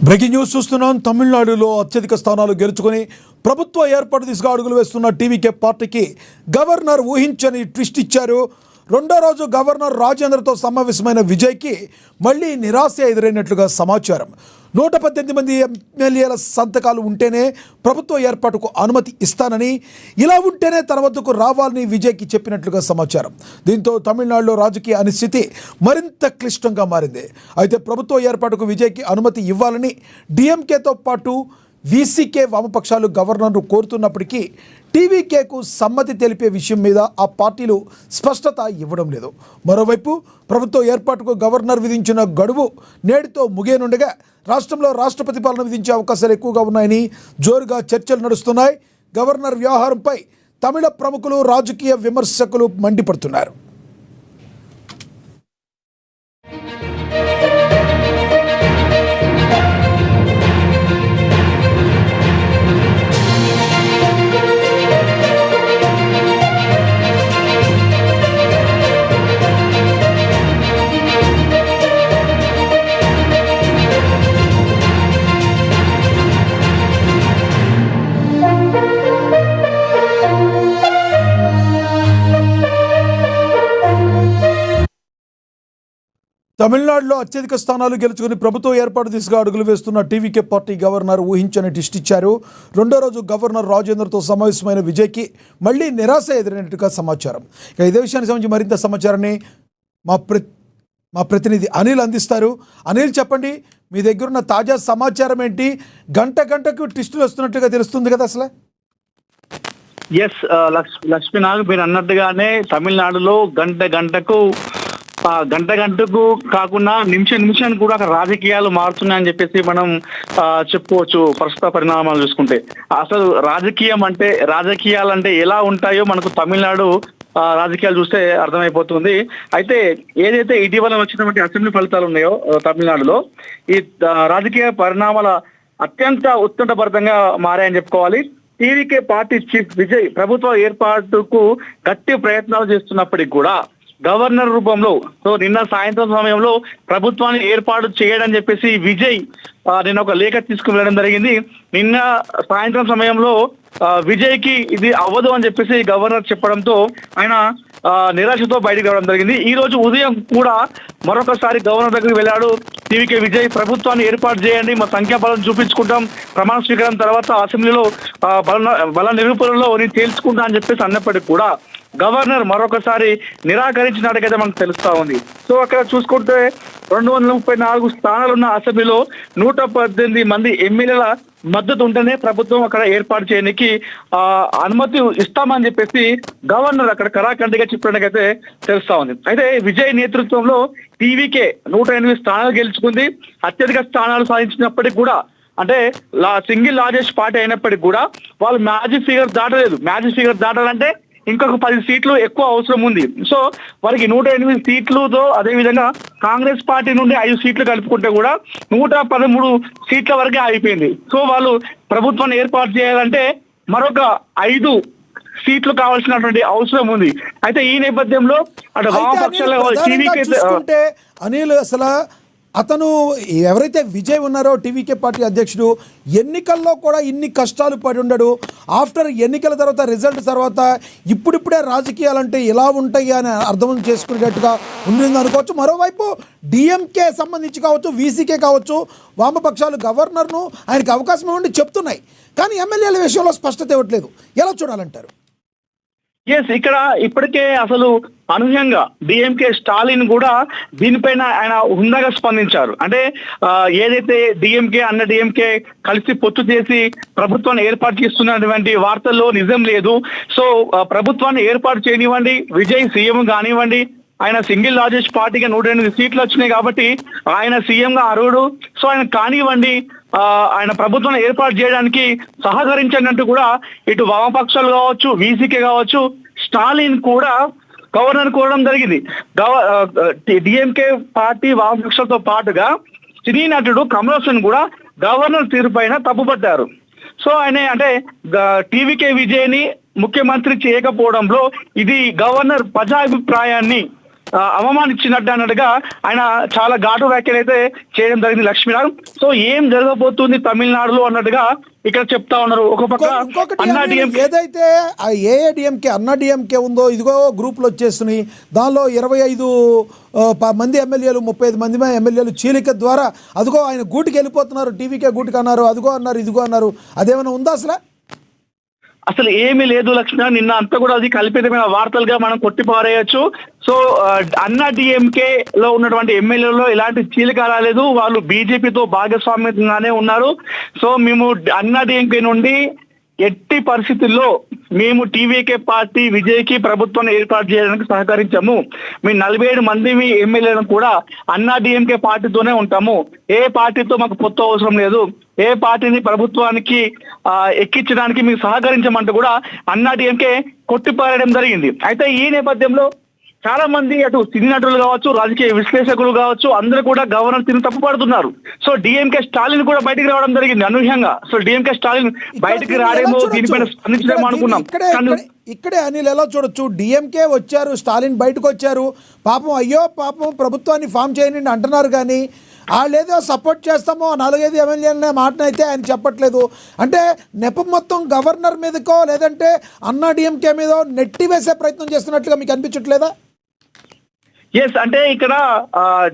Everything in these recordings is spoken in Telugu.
బ్రేకింగ్ న్యూస్ చూస్తున్నాం. తమిళనాడులో అత్యధిక స్థానాలు గెలుచుకొని ప్రభుత్వ ఏర్పాటు దిశగా అడుగులు వేస్తున్న టీవీకే పార్టీకి గవర్నర్ ఊహించని ట్విస్ట్ ఇచ్చారు. రెండో రోజు గవర్నర్ రాజేంద్రతో సమావేశమైన విజయ్కి మళ్ళీ నిరాశ ఎదురైనట్లుగా సమాచారం. 118 మంది ఎమ్మెల్యేల సంతకాలు ఉంటేనే ప్రభుత్వ ఏర్పాటుకు అనుమతి ఇస్తానని, ఇలా ఉంటేనే తన వద్దకు రావాలని విజయ్కి చెప్పినట్లుగా సమాచారం. దీంతో తమిళనాడులో రాజకీయ అనిశ్చితి మరింత క్లిష్టంగా మారింది. అయితే ప్రభుత్వ ఏర్పాటుకు విజయ్కి అనుమతి ఇవ్వాలని డిఎంకేతో పాటు వీసీకే వామపక్షాలు గవర్నర్ను కోరుతున్నప్పటికీ టీవీకేకు సమ్మతి తెలిపే విషయం మీద ఆ పార్టీలు స్పష్టత ఇవ్వడం లేదు. మరోవైపు ప్రభుత్వ ఏర్పాటుకు గవర్నర్ విధించిన గడువు నేటితో ముగియనుండగా రాష్ట్రంలో రాష్ట్రపతి పాలన విధించే అవకాశాలు ఎక్కువగా ఉన్నాయని జోరుగా చర్చలు నడుస్తున్నాయి. గవర్నర్ వ్యవహారంపై తమిళ ప్రముఖులు, రాజకీయ విమర్శకులు మండిపడుతున్నారు. తమిళనాడులో అత్యధిక స్థానాలు గెలుచుకుని ప్రభుత్వ ఏర్పాటు దిశగా అడుగులు వేస్తున్న టీవీకే పార్టీ గవర్నర్ ఊహించని ట్విస్ట్ ఇచ్చారు. రెండో రోజు గవర్నర్ రాజేంద్రతో సమావేశమైన విజయ్కి మళ్ళీ నిరాశ ఎదురైనట్టుగా సమాచారం. ఇక ఇదే విషయానికి సంబంధించి మరింత సమాచారాన్ని మా ప్రతినిధి అనిల్ అందిస్తారు. అనిల్, చెప్పండి, మీ దగ్గర ఉన్న తాజా సమాచారం ఏంటి? గంటకు ట్విస్టులు వస్తున్నట్టుగా తెలుస్తుంది కదా అసలు? ఎస్ లక్ష్మీనాగ్, మీరు అన్నట్టుగానే తమిళనాడులో గంటకు కాకుండా నిమిషానికి కూడా అక్కడ రాజకీయాలు మారుతున్నాయని చెప్పేసి మనం చెప్పుకోవచ్చు. ప్రస్తుత పరిణామాలు చూసుకుంటే అసలు రాజకీయాలంటే ఎలా ఉంటాయో మనకు తమిళనాడు రాజకీయాలు చూస్తే అర్థమైపోతుంది. అయితే ఏదైతే ఇటీవల వచ్చినటువంటి అసెంబ్లీ ఫలితాలు ఉన్నాయో తమిళనాడులో, ఈ రాజకీయ పరిణామాల అత్యంత ఉత్కంఠభరితంగా మారాయని చెప్పుకోవాలి. టీవీకే పార్టీ చీఫ్ విజయ్ ప్రభుత్వ ఏర్పాటుకు గట్టి ప్రయత్నాలు చేస్తున్నప్పటికీ కూడా గవర్నర్ రూపంలో నిన్న సాయంత్రం సమయంలో ప్రభుత్వాన్ని ఏర్పాటు చేయడని చెప్పేసి విజయ్ నిన్న ఒక లేఖ తీసుకుని వెళ్ళడం జరిగింది. నిన్న సాయంత్రం సమయంలో విజయ్కి ఇది అవ్వదు అని చెప్పేసి గవర్నర్ చెప్పడంతో ఆయన నిరాశతో బయటకు రావడం జరిగింది. ఈ రోజు ఉదయం కూడా మరొకసారి గవర్నర్ దగ్గరికి వెళ్ళాడు టీవీకే విజయ్. ప్రభుత్వాన్ని ఏర్పాటు చేయండి, మా సంఖ్యాబలం చూపించుకుంటాం, ప్రమాణ స్వీకారం తర్వాత అసెంబ్లీలో బల నిరూపణలో నేను తేల్చుకుంటా అని చెప్పేసి అన్నప్పటికీ కూడా గవర్నర్ మరొకసారి నిరాకరించినట్టుగా మనకు తెలుస్తా ఉంది. సో అక్కడ చూసుకుంటే 234 స్థానాలున్న అసెంబ్లీలో 118 మంది ఎమ్మెల్యేల మద్దతు ఉంటేనే ప్రభుత్వం అక్కడ ఏర్పాటు చేయడానికి అనుమతి ఇస్తామని చెప్పేసి గవర్నర్ అక్కడ కరాఖండిగా చెప్పినట్టుగైతే తెలుస్తా ఉంది. అయితే విజయ్ నేతృత్వంలో టీవీకే 108 స్థానాలు గెలుచుకుంది. అత్యధిక స్థానాలు సాధించినప్పటికీ కూడా, అంటే సింగిల్ లార్జెస్ట్ పార్టీ అయినప్పటికీ కూడా వాళ్ళు మ్యాజిక్ ఫిగర్ దాటలేదు. మ్యాజిక్ ఫిగర్ దాటాలంటే ఇంకొక 10 సీట్లు ఎక్కువ అవసరం ఉంది. సో వారికి 108 సీట్లతో, అదేవిధంగా కాంగ్రెస్ పార్టీ నుండి 5 సీట్లు కలుపుకుంటే కూడా 113 సీట్ల వరకే అయిపోయింది. సో వాళ్ళు ప్రభుత్వాన్ని ఏర్పాటు చేయాలంటే మరొక 5 సీట్లు కావాల్సినటువంటి అవసరం ఉంది. అయితే ఈ నేపథ్యంలో అటు వామపక్షాల అనిల్, అసలు అతను ఎవరైతే విజయ్ ఉన్నారో టీవీకే పార్టీ అధ్యక్షుడు, ఎన్నికల్లో కూడా ఇన్ని కష్టాలు పడి ఉండడు. ఆఫ్టర్ ఎన్నికల తర్వాత, రిజల్ట్ తర్వాత ఇప్పుడిప్పుడే రాజకీయాలంటే ఎలా ఉంటాయి అని అర్థం చేసుకునేటట్టుగా ఉంటుంది అనుకోవచ్చు. మరోవైపు డిఎంకే సంబంధించి కావచ్చు, వీసీకే కావచ్చు, వామపక్షాలు గవర్నర్ను ఆయనకు అవకాశం ఇవ్వండి చెప్తున్నాయి. కానీ ఎమ్మెల్యేల విషయంలో స్పష్టత ఇవ్వట్లేదు. ఎలా చూడాలంటారు? ఎస్, ఇక్కడ ఇప్పటికే అసలు అనూహ్యంగా డిఎంకే స్టాలిన్ కూడా దీనిపైన ఆయన హుందాగా స్పందించారు. అంటే ఏదైతే డిఎంకే కలిసి పొత్తు చేసి ప్రభుత్వాన్ని ఏర్పాటు చేస్తున్నటువంటి వార్తల్లో నిజం లేదు. సో ప్రభుత్వాన్ని ఏర్పాటు చేయనివ్వండి, విజయ్ సీఎం కానివ్వండి, ఆయన సింగిల్ లార్జెస్ట్ పార్టీగా 108 సీట్లు వచ్చినాయి కాబట్టి ఆయన సీఎం గా అర్హుడు. సో ఆయన కానివ్వండి, ఆయన ప్రభుత్వాన్ని ఏర్పాటు చేయడానికి సహకరించినట్టు కూడా ఇటు వామపక్షాలు కావచ్చు, వీసీకే కావచ్చు, స్టాలిన్ కూడా గవర్నర్ కోరడం జరిగింది. డిఎంకే పార్టీ వామపక్షాలతో పాటుగా సినీ నటుడు కమల్ హాసన్ కూడా గవర్నర్ తీరు పైన తప్పుపట్టారు. సో ఆయన అంటే టీవీకే విజయ్ని ముఖ్యమంత్రి చేయకపోవడంలో ఇది గవర్నర్ ప్రజాభిప్రాయాన్ని అవమానించినట్టు అన్నట్టుగా ఆయన చాలా ఘాటు వ్యాఖ్యలు అయితే చేయడం జరిగింది లక్ష్మీనాథ్. సో ఏం జరగబోతుంది తమిళనాడులో అన్నట్టుగా ఇక్కడ చెప్తా ఉన్నారు. ఒక పక్క ఏదైతే ఆ ఏఐడిఎంకే అన్నా డిఎంకే ఉందో ఇదిగో గ్రూపులు వచ్చేస్తున్నాయి, దానిలో 25 మంది ఎమ్మెల్యేలు 35 మంది ఎమ్మెల్యేలు చీలిక ద్వారా అదిగో ఆయన గూటికి వెళ్ళిపోతున్నారు, టీవీకే గూటికి అన్నారు, అదిగో అన్నారు, ఇదిగో అన్నారు, అదేమైనా ఉందా అసలు ఏమీ లేదు లక్ష్మణ. నిన్న అంతా కూడా అది కల్పితమైన వార్తలుగా మనం కొట్టిపారేయచ్చు. సో అన్నా డిఎంకే లో ఉన్నటువంటి ఎమ్మెల్యేలో ఎలాంటి చీలిక రాలేదు, వాళ్ళు బీజేపీతో భాగస్వామ్యంగానే ఉన్నారు. సో మేము అన్నా డిఎంకే నుండి ఎట్టి పరిస్థితుల్లో మేము టీవీకే పార్టీ విజయ్కి ప్రభుత్వాన్ని ఏర్పాటు చేయడానికి సహకరించాము. మీ 47 మంది ఎమ్మెల్యేలను కూడా అన్నా డిఎంకే పార్టీతోనే ఉంటాము, ఏ పార్టీతో మాకు పొత్తు అవసరం లేదు, ఏ పార్టీని ప్రభుత్వానికి ఎక్కించడానికి మీకు సహకరించమంటూ కూడా అన్నా డిఎంకే కొట్టిపారడం జరిగింది. అయితే ఈ నేపథ్యంలో చాలా మంది అటు సినీ నటులు కావచ్చు, రాజకీయ విశ్లేషకులు కావచ్చు, అందరూ కూడా గవర్నర్ తీరు తప్పుపడుతున్నారు. సో డిఎంకే స్టాలిన్ కూడా బయటికి రావడం జరిగింది అనూహ్యంగా. సో డిఎంకే స్టాలిన్ బయటికి రాడేమో, దీనిపైన స్పందించడేమో అనుకున్నాం. ఇక్కడే అనిల్ ఎలా చూడొచ్చు, డిఎంకే వచ్చారు, స్టాలిన్ బయటకు వచ్చారు, పాపం అయ్యో పాపం ప్రభుత్వాన్ని ఫామ్ చేయని అంటున్నారు, కానీ వాళ్ళేదో సపోర్ట్ చేస్తామో 4-5 ఎమ్మెల్యేలనే మాటనైతే ఆయన చెప్పట్లేదు. అంటే నెపం మొత్తం గవర్నర్ మీదకో లేదంటే అన్నా డిఎంకే మీదో నెట్టి వేసే ప్రయత్నం చేస్తున్నట్లుగా మీకు అనిపించట్లేదా? ఎస్, అంటే ఇక్కడ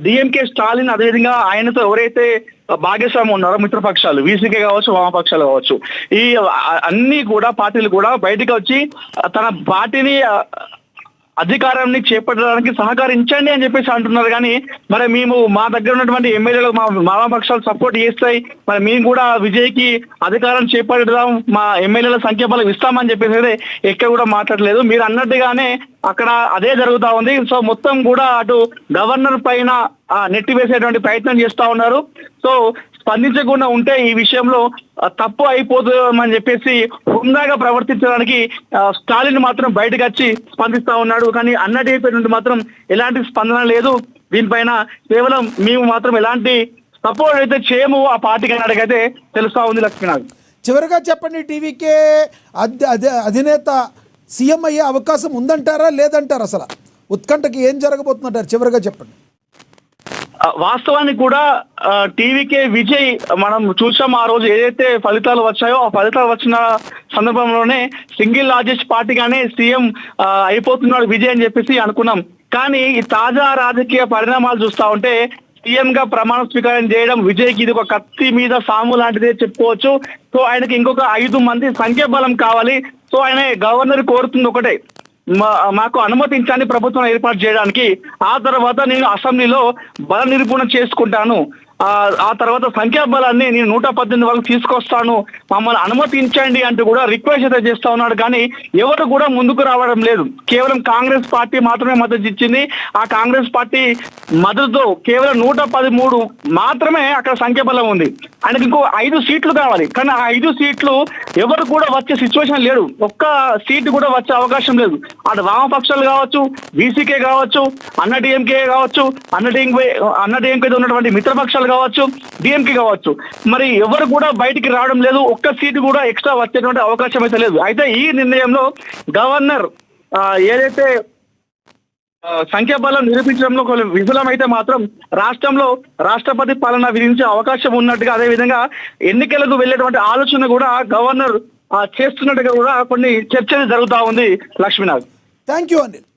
డిఎంకే స్టాలిన్ అదేవిధంగా ఆయనతో ఎవరైతే భాగస్వామి ఉన్నారో మిత్రపక్షాలు, వీసీకే కావచ్చు, వామపక్షాలు కావచ్చు, ఈ అన్ని కూడా పార్టీలు కూడా బయటకు వచ్చి తన పార్టీని అధికారాన్ని చేపట్టడానికి సహకరించండి అని చెప్పేసి అంటున్నారు. కానీ మరి మేము మా దగ్గర ఉన్నటువంటి ఎమ్మెల్యేలు మా వామపక్షాలు సపోర్ట్ చేస్తాయి, మరి మేము కూడా విజయ్కి అధికారం చేపట్టడం, మా ఎమ్మెల్యేల సంఖ్యాబలం ఇస్తామని చెప్పేసి ఎక్కడ కూడా మాట్లాడలేదు. మీరు అన్నట్టుగానే అక్కడ అదే జరుగుతా ఉంది. సో మొత్తం కూడా అటు గవర్నర్ పైన నెట్టి వేసేటువంటి ప్రయత్నం చేస్తా ఉన్నారు. సో స్పందించకుండా ఉంటే ఈ విషయంలో తప్పు అయిపోతుందని చెప్పేసి హుందాగా ప్రవర్తించడానికి స్టాలిన్ మాత్రం బయటకు వచ్చి స్పందిస్తా ఉన్నాడు. కానీ అన్నా డిఎంకే నుండి మాత్రం ఎలాంటి స్పందన లేదు. దీనిపైన కేవలం మేము మాత్రం ఎలాంటి సపోర్ట్ అయితే చేయము ఆ పార్టీకి అన్నట్టుగైతే తెలుస్తా ఉంది లక్ష్మీనాథ్. చివరిగా చెప్పండి, టీవీకే అధినేత సీఎం అయ్యే అవకాశం ఉందంటారా లేదంటారా? అసలు ఉత్కంఠకి ఏం జరగబోతుందంటారు? చివరిగా చెప్పండి. వాస్తవానికి కూడా టీవీకే విజయ్ మనం చూసాం, ఆ రోజు ఏదైతే ఫలితాలు వచ్చాయో ఆ ఫలితాలు వచ్చిన సందర్భంలోనే సింగిల్ లార్జెస్ట్ పార్టీగానే సీఎం అయిపోతున్నాడు విజయ్ అని చెప్పేసి అనుకున్నాం. కానీ ఈ తాజా రాజకీయ పరిణామాలు చూస్తా ఉంటే సీఎం గా ప్రమాణ స్వీకారం చేయడం విజయ్కి ఇది ఒక కత్తి మీద సాము లాంటిదే చెప్పుకోవచ్చు. సో ఆయనకి ఇంకొక 5 మంది సంఖ్యాబలం కావాలి. సో ఆయన గవర్నర్ కోరుతుంది ఒకటే, మాకు అనుమతించండి ప్రభుత్వం ఏర్పాటు చేయడానికి, ఆ తర్వాత నేను అసెంబ్లీలో బల నిరూపణ చేసుకుంటాను, ఆ తర్వాత సంఖ్యాబలాన్ని నేను 118 వరకు తీసుకొస్తాను, మమ్మల్ని అనుమతించండి అంటూ కూడా రిక్వెస్ట్ అయితే చేస్తా ఉన్నాడు. కానీ ఎవరు కూడా ముందుకు రావడం లేదు. కేవలం కాంగ్రెస్ పార్టీ మాత్రమే మద్దతు ఇచ్చింది. ఆ కాంగ్రెస్ పార్టీ మద్దతుతో కేవలం 113 మాత్రమే అక్కడ సంఖ్యాబలం ఉంది. ఆయనకి ఇంకో 5 సీట్లు కావాలి. కానీ ఆ 5 సీట్లు ఎవరు కూడా వచ్చే సిచ్యువేషన్ లేడు. ఒక్క సీటు కూడా వచ్చే అవకాశం లేదు. అటు వామపక్షాలు కావచ్చు, బీసీకే కావచ్చు, అన్నా డిఎంకే కావచ్చు, అన్నా డిఎంకే ఉన్నటువంటి మిత్రపక్షాలు కావచ్చు, డిఎంకే కావచ్చు, మరి ఎవరు కూడా బయటికి రావడం లేదు. ఒక్క సీటు కూడా ఎక్స్ట్రా వచ్చేటువంటి అవకాశం అయితే లేదు. అయితే ఈ నిర్ణయంలో గవర్నర్ ఏదైతే సంఖ్యాబలం నిరూపించడంలో విఫలమైతే మాత్రం రాష్ట్రంలో రాష్ట్రపతి పాలన విధించే అవకాశం ఉన్నట్టుగా, అదేవిధంగా ఎన్నికలకు వెళ్ళేటువంటి ఆలోచన కూడా గవర్నర్ చేస్తున్నట్టుగా కూడా కొన్ని చర్చలు జరుగుతూ ఉంది లక్ష్మీనాథ్. Thank you Anil.